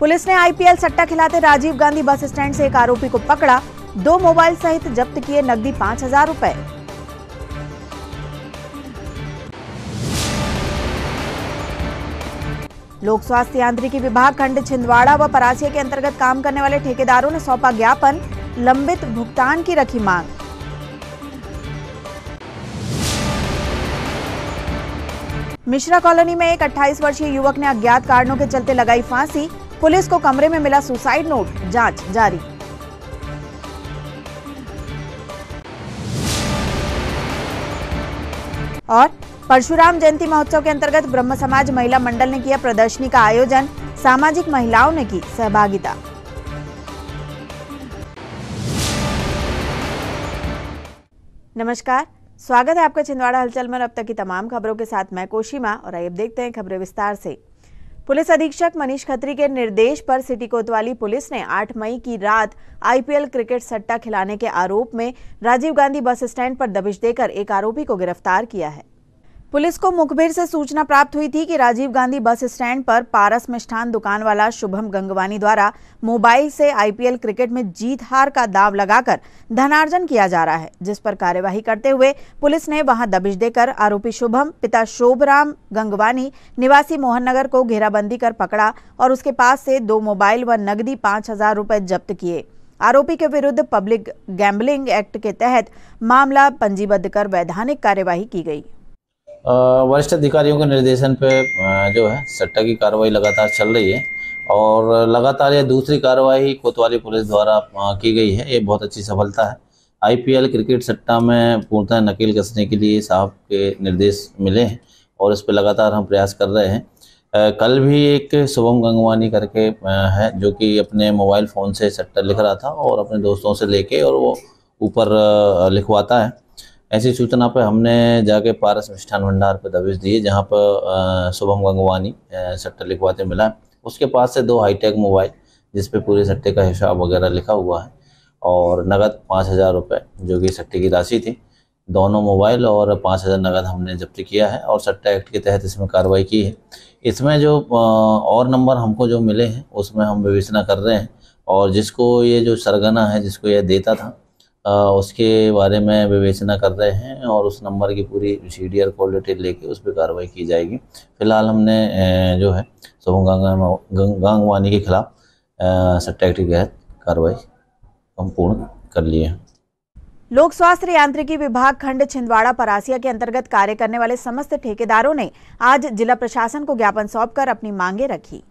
Police ने IPL सट्टा खिलाते राजीव गांधी बस स्टैंड से एक आरोपी को पकड़ा। 2 मोबाइल सहित जब्त किए नकदी 5,000 रुपए। लोक स्वास्थ्य यांत्रिकी विभाग खंड छिंदवाड़ा व परासिया के अंतर्गत काम करने वाले ठेकेदारों ने सौंपा ज्ञापन, लंबित भुगतान की रखी मांग। मिश्रा कॉलोनी में एक 28 वर्षीय युवक ने अज्ञात कारणों के चलते लगाई फांसी। पुलिस को कमरे में मिला सुसाइड नोट, जांच जारी। और परशुराम जयंती महोत्सव के अंतर्गत ब्रह्म समाज महिला मंडल ने किया प्रदर्शनी का आयोजन, सामाजिक महिलाओं ने की सहभागिता। नमस्कार, स्वागत है आपका छिंदवाड़ा हलचल में। अब तक की तमाम खबरों के साथ मैं कोशिमा और आइए देखते हैं खबरें विस्तार से। पुलिस अधीक्षक मनीष खत्री के निर्देश पर सिटी कोतवाली पुलिस ने 8 मई की रात आईपीएल क्रिकेट सट्टा खिलाने के आरोप में राजीव गांधी बस स्टैंड पर दबिश देकर एक आरोपी को गिरफ्तार किया है। पुलिस को मुखबिर से सूचना प्राप्त हुई थी कि राजीव गांधी बस स्टैंड पर पारस मिष्ठान दुकान वाला शुभम गंगवानी द्वारा मोबाइल से आईपीएल क्रिकेट में जीत हार का दाव लगाकर धनार्जन किया जा रहा है, जिस पर कार्यवाही करते हुए पुलिस ने वहां दबिश देकर आरोपी शुभम पिता शोभराम गंगवानी निवासी मोहन नगर को घेराबंदी कर पकड़ा और उसके पास से 2 मोबाइल व नकदी 5,000 रुपए जब्त किए। आरोपी के विरुद्ध पब्लिक गैम्बलिंग एक्ट के तहत मामला पंजीबद्ध कर वैधानिक कार्यवाही की गई। वरिष्ठ अधिकारियों के निर्देशन पे जो है सट्टा की कार्रवाई लगातार चल रही है और लगातार यह दूसरी कार्रवाई कोतवाली पुलिस द्वारा की गई है। ये बहुत अच्छी सफलता है। आईपीएल क्रिकेट सट्टा में पूर्णतः नकेल कसने के लिए साहब के निर्देश मिले हैं और इस पे लगातार हम प्रयास कर रहे हैं। कल भी एक शुभम गंगवानी करके है जो कि अपने मोबाइल फ़ोन से सट्टा लिख रहा था और अपने दोस्तों से लेके और वो ऊपर लिखवाता है। ऐसी सूचना पर हमने जाके पारस मिष्ठान भंडार पर दबिश दी, जहां पर शुभम गंगवानी सट्टा लिखवाते मिला। उसके पास से 2 हाईटेक मोबाइल जिस पे पूरे सट्टे का हिसाब वगैरह लिखा हुआ है और नगद 5,000 रुपये जो कि सट्टे की राशि थी। दोनों मोबाइल और 5,000 नगद हमने जब्त किया है और सट्टा एक्ट के तहत इसमें कार्रवाई की है। इसमें जो और नंबर हमको जो मिले हैं उसमें हम विवेचना कर रहे हैं और जिसको ये जो सरगना है जिसको ये देता था उसके बारे में विवेचना कर रहे हैं और उस नंबर की पूरी सीडीआर कॉल डिटेल लेके उस पर कार्रवाई की जाएगी। फिलहाल हमने जो है शुभम गंगवानी के खिलाफ सट्टा एक्ट के तहत कार्रवाई हम पूर्ण कर लिए हैं। लोक स्वास्थ्य यांत्रिकी विभाग खंड छिंदवाड़ा परासिया के अंतर्गत कार्य करने वाले समस्त ठेकेदारों ने आज जिला प्रशासन को ज्ञापन सौंपकर अपनी मांगे रखी।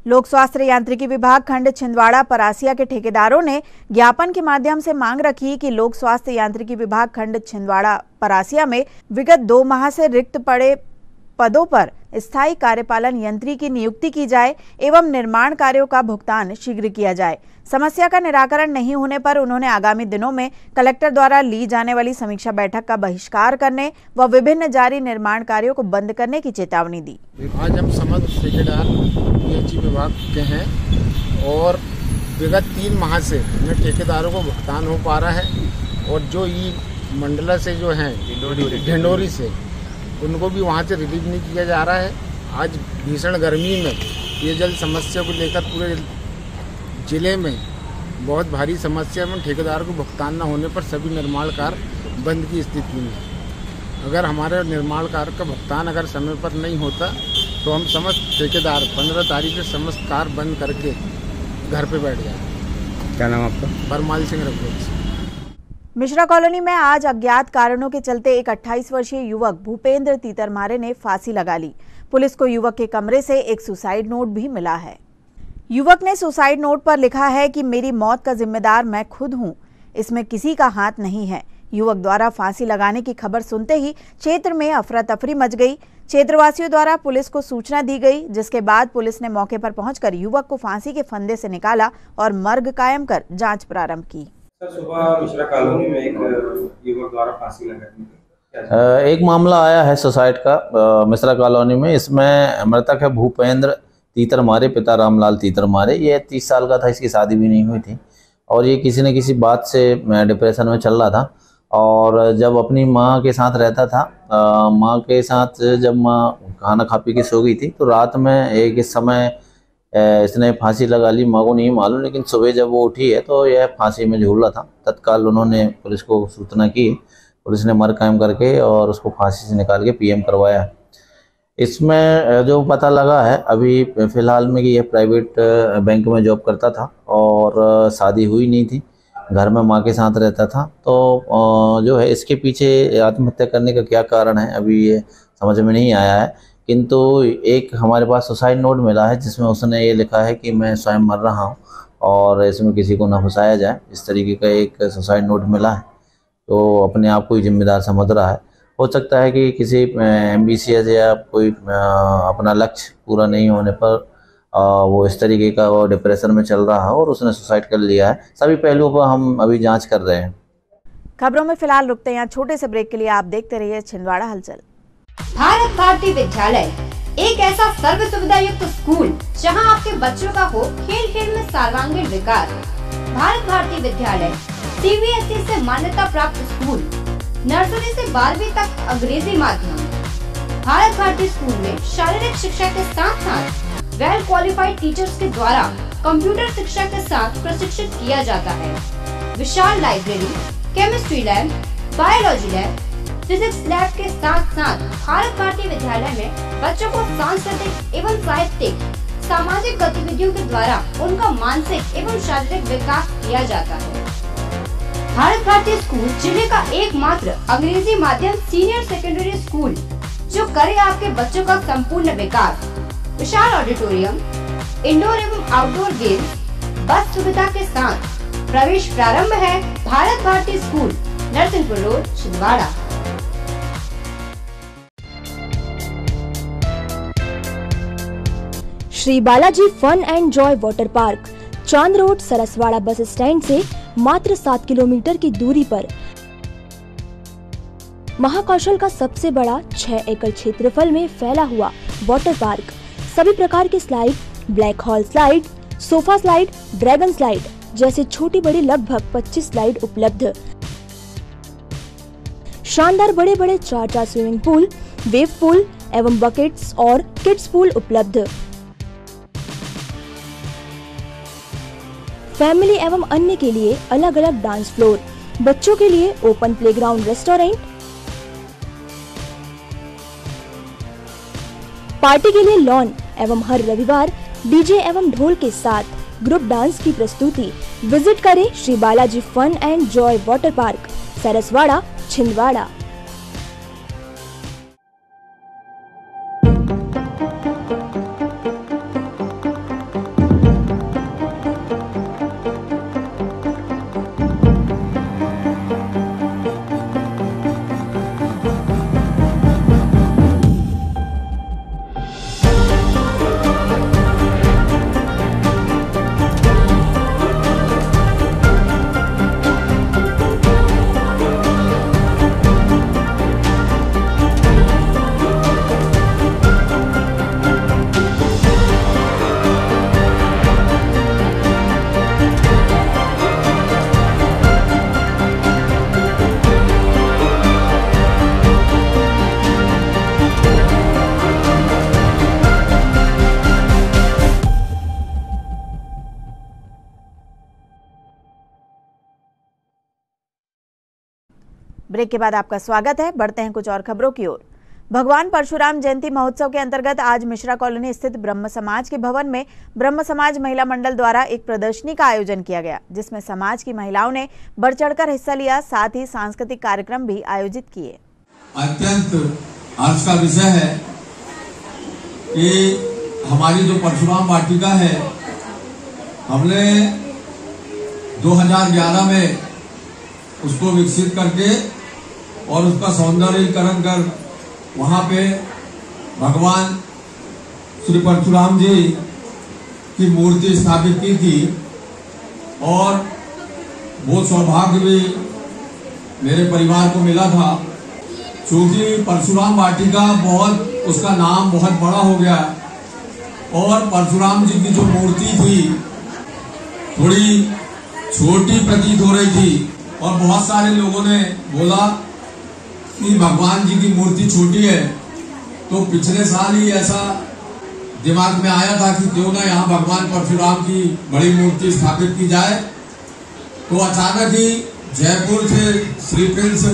लोक स्वास्थ्य यांत्रिकी विभाग खंड छिंदवाड़ा परासिया के ठेकेदारों ने ज्ञापन के माध्यम से मांग रखी कि लोक स्वास्थ्य यांत्रिकी विभाग खंड छिंदवाड़ा परासिया में विगत 2 माह से रिक्त पड़े पदों पर स्थायी कार्यपालन यंत्री की नियुक्ति की जाए एवं निर्माण कार्यों का भुगतान शीघ्र किया जाए। समस्या का निराकरण नहीं होने पर उन्होंने आगामी दिनों में कलेक्टर द्वारा ली जाने वाली समीक्षा बैठक का बहिष्कार करने व विभिन्न जारी निर्माण कार्यों को बंद करने की चेतावनी दी। आज हम समस्त ठेकेदार पीएचई विभाग के हैं और विगत 3 माह से न ठेकेदारों को भुगतान हो पा रहा है और जो ई मंडला से जो हैं ढिंडोरी से उनको भी वहाँ से रिलीव नहीं किया जा रहा है। आज भीषण गर्मी में पेयजल समस्या को लेकर पूरे जिले में बहुत भारी समस्या में ठेकेदार को भुगतान न होने पर सभी निर्माण कार्य बंद की स्थिति में। अगर हमारे निर्माण कार्य का भुगतान अगर समय पर नहीं होता तो हम समस्त ठेकेदार 15 तारीख से समस्त कार्य बंद करके घर पे बैठ जाए। क्या नाम आपका? परमाल सिंह रघुवंश। मिश्रा कॉलोनी में आज अज्ञात कारणों के चलते एक 28 वर्षीय युवक भूपेंद्र तीतरमारे ने फांसी लगा ली। पुलिस को युवक के कमरे से एक सुसाइड नोट भी मिला है। युवक ने सुसाइड नोट पर लिखा है कि मेरी मौत का जिम्मेदार मैं खुद हूं, इसमें किसी का हाथ नहीं है। युवक द्वारा फांसी लगाने की खबर सुनते ही क्षेत्र में अफरा तफरी मच गई। क्षेत्रवासियों द्वारा पुलिस को सूचना दी गई, जिसके बाद पुलिस ने मौके पर पहुंचकर युवक को फांसी के फंदे से निकाला और मर्ग कायम कर जांच प्रारंभ की। सुबह मिश्रा कॉलोनी में एक युवक द्वारा फांसी लगाई, एक मामला आया है सुसाइड का मिश्रा कॉलोनी में। इसमें मृतक है भूपेंद्र तीतरमारे, पिता रामलाल तीतरमारे। ये 30 साल का था, इसकी शादी भी नहीं हुई थी और ये किसी न किसी बात से डिप्रेशन में चल रहा था और जब अपनी माँ के साथ रहता था, माँ के साथ जब माँ खाना खा पी के सो गई थी तो रात में एक इस समय इसने फांसी लगा ली, माँ को नहीं मालूम, लेकिन सुबह जब वो उठी है तो यह फांसी में झूल रहा था। तत्काल उन्होंने पुलिस को सूचना की, पुलिस ने मर कायम करके और उसको फांसी से निकाल के पीएम करवाया। इसमें जो पता लगा है अभी फ़िलहाल में कि यह प्राइवेट बैंक में जॉब करता था और शादी हुई नहीं थी, घर में माँ के साथ रहता था। तो जो है इसके पीछे आत्महत्या करने का क्या कारण है अभी ये समझ में नहीं आया है, किंतु एक हमारे पास सुसाइड नोट मिला है जिसमें उसने ये लिखा है कि मैं स्वयं मर रहा हूँ और इसमें किसी को ना फंसाया जाए, इस तरीके का एक सुसाइड नोट मिला है। तो अपने आप को ही जिम्मेदार समझ रहा है। हो सकता है कि किसी एम्बिशियस या कोई अपना लक्ष्य पूरा नहीं होने पर वो इस तरीके का वो डिप्रेशन में चल रहा है और उसने सुसाइड कर लिया है। सभी पहलुओं पर हम अभी जांच कर रहे हैं। खबरों में फिलहाल रुकते हैं यहाँ छोटे से ब्रेक के लिए। आप देखते रहिए छिंदवाड़ा हलचल। भारत भारती विद्यालय एक ऐसा सर्व सुविधा युक्त स्कूल जहां आपके बच्चों का हो खेल खेल में सर्वांगीण विकास। भारत भारती विद्यालय CBSE से मान्यता प्राप्त स्कूल, नर्सरी से 12वीं तक अंग्रेजी माध्यम। भारत भारती स्कूल में शारीरिक शिक्षा के साथ साथ वेल क्वालिफाइड टीचर्स के द्वारा कंप्यूटर शिक्षा के साथ प्रशिक्षित किया जाता है। विशाल library, chemistry lab, biology lab, physics lab के साथ साथ भारत भारती विद्यालय में बच्चों को सांस्कृतिक एवं साहित्यिक सामाजिक गतिविधियों के द्वारा उनका मानसिक एवं शारीरिक विकास किया जाता है। भारत भारती स्कूल जिले का एकमात्र अंग्रेजी माध्यम सीनियर सेकेंडरी स्कूल जो करे आपके बच्चों का संपूर्ण विकास। विशाल ऑडिटोरियम, इंडोर एवं आउटडोर गेम्स, बस सुविधा के साथ प्रवेश प्रारंभ है। Bharat Bharati school, Narsinghpur road, Chhindwara. Shri Balaji fun and joy water park, Chand road, Saraswada bus stand से मात्र 7 किलोमीटर की दूरी पर महाकौशल का सबसे बड़ा 6 एकड़ क्षेत्रफल में फैला हुआ वाटर पार्क। सभी प्रकार के slide, black hole slide, sofa slide, dragon slide जैसे छोटी बड़ी लगभग 25 स्लाइड उपलब्ध। शानदार बड़े बड़े 4 स्विमिंग पूल, वेव पूल एवं बकेट्स और किड्स पूल उपलब्ध। फैमिली एवं अन्य के लिए अलग अलग डांस फ्लोर, बच्चों के लिए ओपन प्लेग्राउंड, रेस्टोरेंट, पार्टी के लिए लॉन एवं हर रविवार डीजे एवं ढोल के साथ ग्रुप डांस की प्रस्तुति। विजिट करें Shri Balaji fun and joy water park, Saraswada, Chhindwara. Break के बाद आपका स्वागत है। बढ़ते हैं कुछ और खबरों की ओर। भगवान परशुराम जयंती महोत्सव के अंतर्गत आज मिश्रा कॉलोनी स्थित ब्रह्म समाज के भवन में ब्रह्म समाज महिला मंडल द्वारा एक प्रदर्शनी का आयोजन किया गया, जिसमें समाज की महिलाओं ने बढ़ चढ़कर हिस्सा लिया। साथ ही सांस्कृतिक कार्यक्रम भी आयोजित किए। अत्यंत हर्ष का विषय है कि हमारी जो परशुराम वाटिका है, हमने 2011 में उसको विकसित करके और उसका सौंदर्यीकरण कर वहाँ पे भगवान श्री परशुराम जी की मूर्ति स्थापित की थी। और वो सौभाग्य भी मेरे परिवार को मिला था, क्योंकि परशुराम वाटिका बहुत, उसका नाम बहुत बड़ा हो गया और परशुराम जी की जो मूर्ति थी थोड़ी छोटी प्रतीत हो रही थी और बहुत सारे लोगों ने बोला कि भगवान जी की मूर्ति छोटी है। तो पिछले साल ही ऐसा दिमाग में आया था कि क्यों ना यहाँ भगवान परशुराम की बड़ी मूर्ति स्थापित की जाए। तो अचानक ही जयपुर से श्री प्रिंस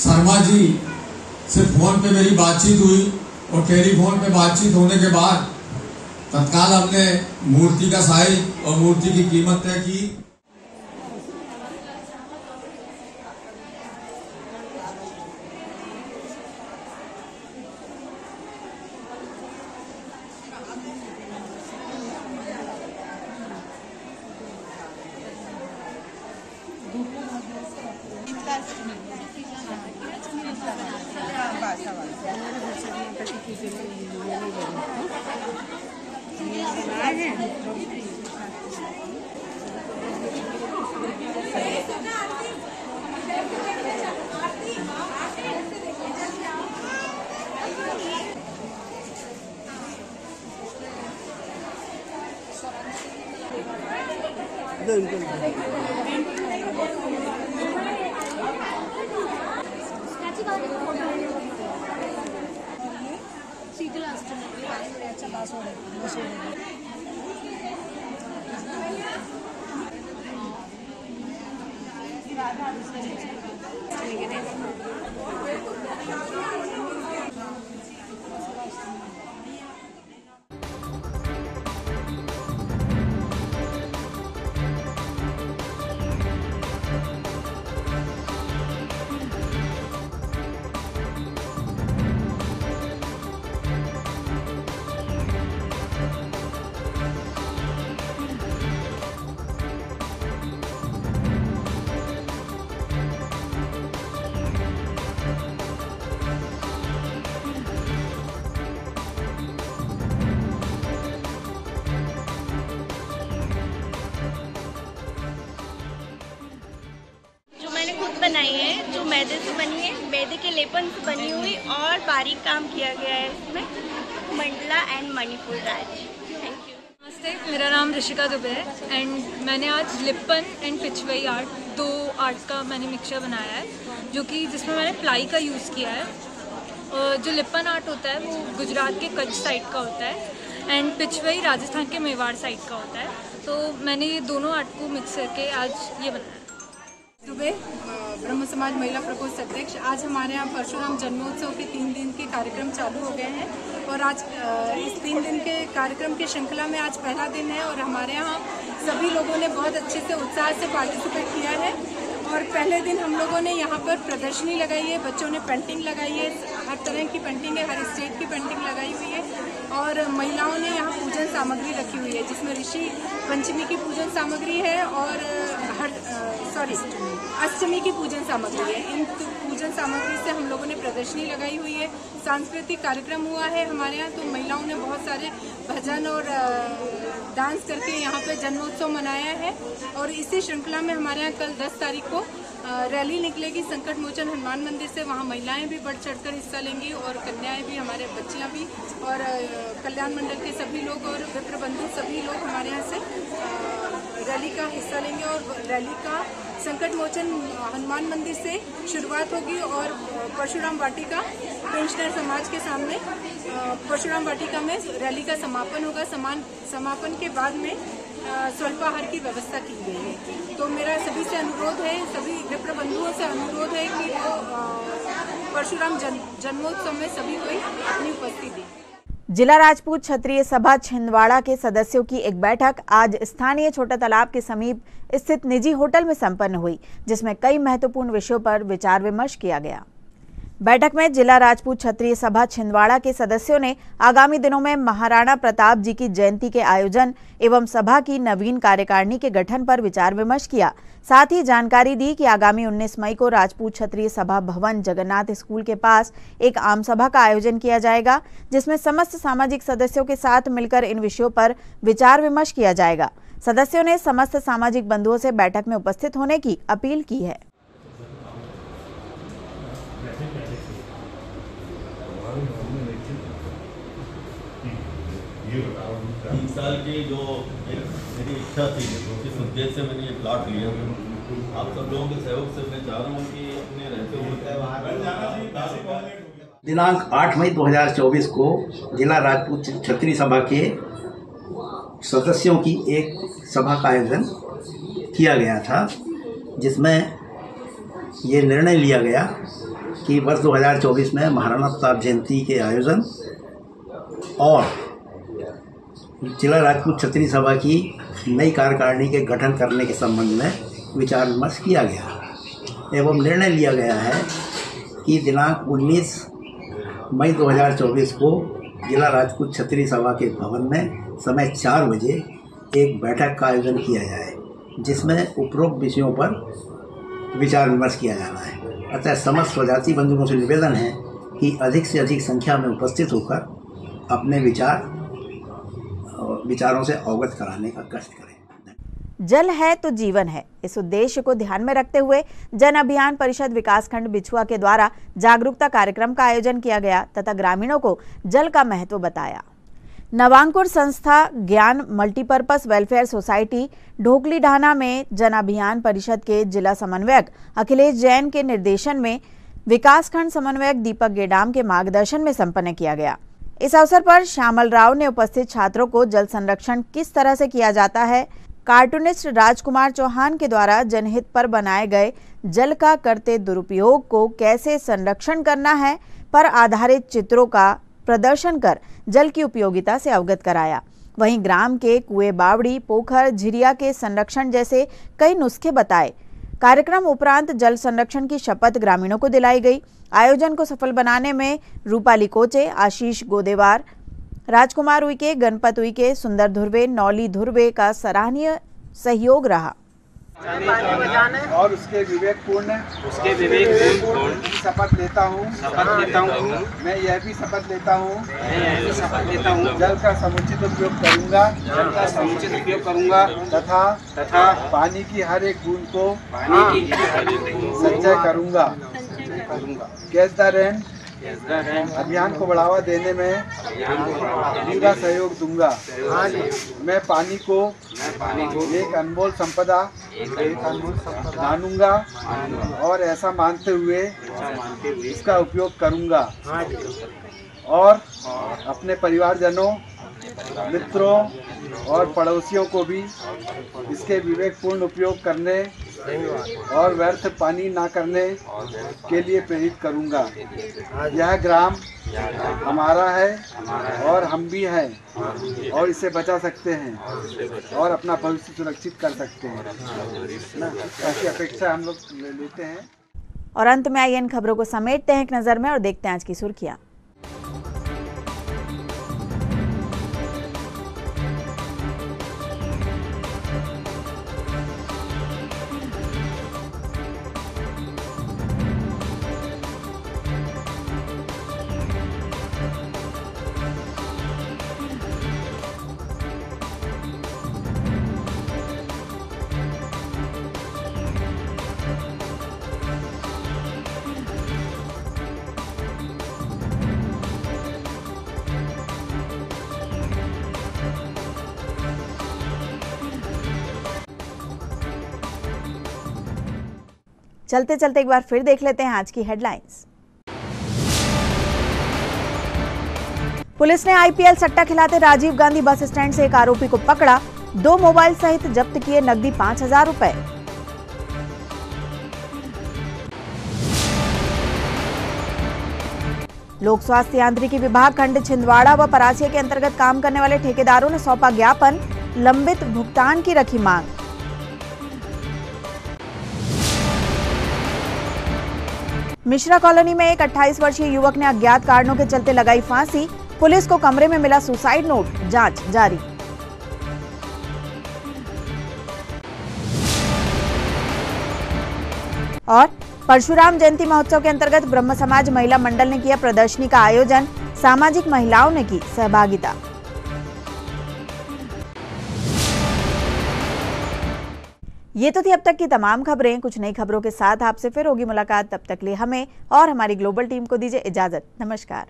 शर्मा जी से फोन पे मेरी बातचीत हुई और टेलीफोन पे बातचीत होने के बाद तत्काल हमने मूर्ति का साइज और मूर्ति की कीमत तय की। बनाई है जो मैदे से बनी है, मैदे के लेपन से बनी हुई और बारीक काम किया गया है इसमें, Mandla and Manipur Raj. Thank you. नमस्ते, मेरा नाम ऋषिका दुबे है एंड मैंने आज लिप्पन एंड पिछवई आर्ट, दो आर्ट्स का मैंने मिक्सचर बनाया है जो कि जिसमें मैंने प्लाई का यूज़ किया है। जो लिप्पन आर्ट होता है वो गुजरात के कच्छ साइड का होता है एंड पिछवई राजस्थान के मेवाड़ साइड का होता है। तो मैंने ये दोनों आर्ट को मिक्स करके आज ये बनाया। दुबे, ब्रह्म समाज महिला प्रकोष्ठ अध्यक्ष। आज हमारे यहाँ परशुराम जन्मोत्सव के 3 दिन के कार्यक्रम चालू हो गए हैं और आज इस 3 दिन के कार्यक्रम की श्रृंखला में आज पहला दिन है और हमारे यहाँ सभी लोगों ने बहुत अच्छे से उत्साह से पार्टिसिपेट किया है। और पहले दिन हम लोगों ने यहाँ पर प्रदर्शनी लगाई है, बच्चों ने पेंटिंग लगाई है, हर तरह की पेंटिंग है, हर स्टेट की पेंटिंग लगाई हुई है और महिलाओं ने यहाँ पूजन सामग्री रखी हुई है जिसमें ऋषि पंचमी की पूजन सामग्री है और अष्टमी की पूजन सामग्री है। इन पूजन सामग्री से हम लोगों ने प्रदर्शनी लगाई हुई है। सांस्कृतिक कार्यक्रम हुआ है हमारे यहाँ, तो महिलाओं ने बहुत सारे भजन और डांस करके यहाँ पे जन्मोत्सव मनाया है। और इसी श्रृंखला में हमारे यहाँ कल 10 तारीख को रैली निकलेगी संकट मोचन हनुमान मंदिर से। वहाँ महिलाएं भी बढ़ चढ़कर हिस्सा लेंगी और कन्याएं भी, हमारे बच्चियाँ भी और कल्याण मंडल के सभी लोग और विप्र बंधु सभी लोग हमारे यहाँ से रैली का हिस्सा लेंगे। और रैली का संकट मोचन हनुमान मंदिर से शुरुआत होगी और परशुराम वाटिका पेंशनर समाज के सामने परशुराम वाटिका में रैली का समापन होगा। समापन के बाद में स्वल्पाहार की व्यवस्था की गई है। तो मेरा सभी से अनुरोध है, सभी विप्र बंधुओं से अनुरोध है कि वो परशुराम जन्मोत्सव में सभी कोई अपनी उपस्थिति दें। जिला राजपूत क्षत्रिय सभा छिंदवाड़ा के सदस्यों की एक बैठक आज स्थानीय छोटा तालाब के समीप स्थित निजी होटल में संपन्न हुई, जिसमें कई महत्वपूर्ण विषयों पर विचार विमर्श किया गया। बैठक में जिला राजपूत क्षत्रिय सभा छिंदवाड़ा के सदस्यों ने आगामी दिनों में महाराणा प्रताप जी की जयंती के आयोजन एवं सभा की नवीन कार्यकारिणी के गठन पर विचार विमर्श किया। साथ ही जानकारी दी कि आगामी 19 मई को राजपूत क्षत्रिय सभा भवन जगन्नाथ स्कूल के पास एक आम सभा का आयोजन किया जाएगा, जिसमें समस्त सामाजिक सदस्यों के साथ मिलकर इन विषयों पर विचार विमर्श किया जाएगा। सदस्यों ने समस्त सामाजिक बंधुओं से बैठक में उपस्थित होने की अपील की है। 3 साल की जो मेरी इच्छा थी, जिस उद्देश्य से मैंने ये प्लॉट लिया, आप सब लोगों के सहयोग से मैं चाह रहा हूँ कि अपने रहते हुए दिनांक 8 मई 2024 को जिला राजपूत क्षत्रिय सभा के सदस्यों की एक सभा का आयोजन किया गया था, जिसमें ये निर्णय लिया गया कि वर्ष 2024 में महाराणा प्रताप जयंती के आयोजन और जिला राजपूत क्षत्रिय सभा की नई कार्यकारिणी के गठन करने के संबंध में विचार विमर्श किया गया एवं निर्णय लिया गया है कि दिनांक 19 मई 2024 को जिला राजपूत क्षत्रिय सभा के भवन में समय 4 बजे एक बैठक का आयोजन किया जाए, जिसमें उपरोक्त विषयों पर विचार विमर्श किया जाना है। अतः समस्त स्वजाति बंधुओं से निवेदन है कि अधिक से अधिक संख्या में उपस्थित होकर अपने विचारों से अवगत कराने का कष्ट करें। जल है तो जीवन है, इस उद्देश्य को ध्यान में रखते हुए जन अभियान परिषद विकासखंड बिछुआ के द्वारा जागरूकता कार्यक्रम का आयोजन किया गया तथा ग्रामीणों को जल का महत्व बताया। नवांकुर संस्था ज्ञान मल्टीपर्पस वेलफेयर सोसाइटी ढोकली ढाना में जन अभियान परिषद के जिला समन्वयक अखिलेश जैन के निर्देशन में विकासखंड समन्वयक दीपक गेडाम के मार्गदर्शन में संपन्न किया गया। इस अवसर पर श्यामल राव ने उपस्थित छात्रों को जल संरक्षण किस तरह से किया जाता है, कार्टूनिस्ट राजकुमार चौहान के द्वारा जनहित पर बनाए गए जल का करते दुरुपयोग को कैसे संरक्षण करना है पर आधारित चित्रों का प्रदर्शन कर जल की उपयोगिता से अवगत कराया। वहीं ग्राम के कुएं, बावड़ी, पोखर, झिरिया के संरक्षण जैसे कई नुस्खे बताए। कार्यक्रम उपरांत जल संरक्षण की शपथ ग्रामीणों को दिलाई गई। आयोजन को सफल बनाने में रूपाली कोचे, आशीष गोदेवार, राजकुमार उइके, गणपत उइके, सुंदर धुर्वे, नौली धुर्वे का सराहनीय सहयोग रहा। और उसके विवेकपूर्ण शपथ लेता हूँ मैं यह भी शपथ लेता हूँ जल का समुचित उपयोग करूँगा तथा पानी की हर एक बूंद को संचय करूँगा। कैच द रेन अभियान को बढ़ावा देने में पूरा सहयोग दूंगा। मैं पानी को एक अनमोल संपदा मानूंगा और ऐसा मानते हुए इसका उपयोग करूंगा और अपने परिवारजनों, मित्रों और पड़ोसियों को भी इसके विवेकपूर्ण उपयोग करने और व्यर्थ पानी ना करने के लिए प्रेरित करूंगा। यह ग्राम हमारा है और हम भी हैं और इसे बचा सकते हैं और अपना भविष्य सुरक्षित कर सकते हैं ना, ऐसी अपेक्षा हम लोग लेते हैं। और अंत में आई इन खबरों को समेटते हैं एक नजर में और देखते हैं आज की सुर्खियां। चलते चलते एक बार फिर देख लेते हैं आज की हेडलाइंस। पुलिस ने आईपीएल सट्टा खिलाते राजीव गांधी बस स्टैंड से एक आरोपी को पकड़ा। 2 मोबाइल सहित जब्त किए नकदी 5,000 रुपए। लोक स्वास्थ्य यांत्रिकी विभाग खंड छिंदवाड़ा व परासिया के अंतर्गत काम करने वाले ठेकेदारों ने सौंपा ज्ञापन, लंबित भुगतान की रखी मांग। मिश्रा कॉलोनी में एक 28 वर्षीय युवक ने अज्ञात कारणों के चलते लगाई फांसी। पुलिस को कमरे में मिला सुसाइड नोट, जांच जारी। और परशुराम जयंती महोत्सव के अंतर्गत ब्रह्म समाज महिला मंडल ने किया प्रदर्शनी का आयोजन, सामाजिक महिलाओं ने की सहभागिता। ये तो थी अब तक की तमाम खबरें। कुछ नई खबरों के साथ आपसे फिर होगी मुलाकात। तब तक लिए हमें और हमारी ग्लोबल टीम को दीजिए इजाजत। नमस्कार।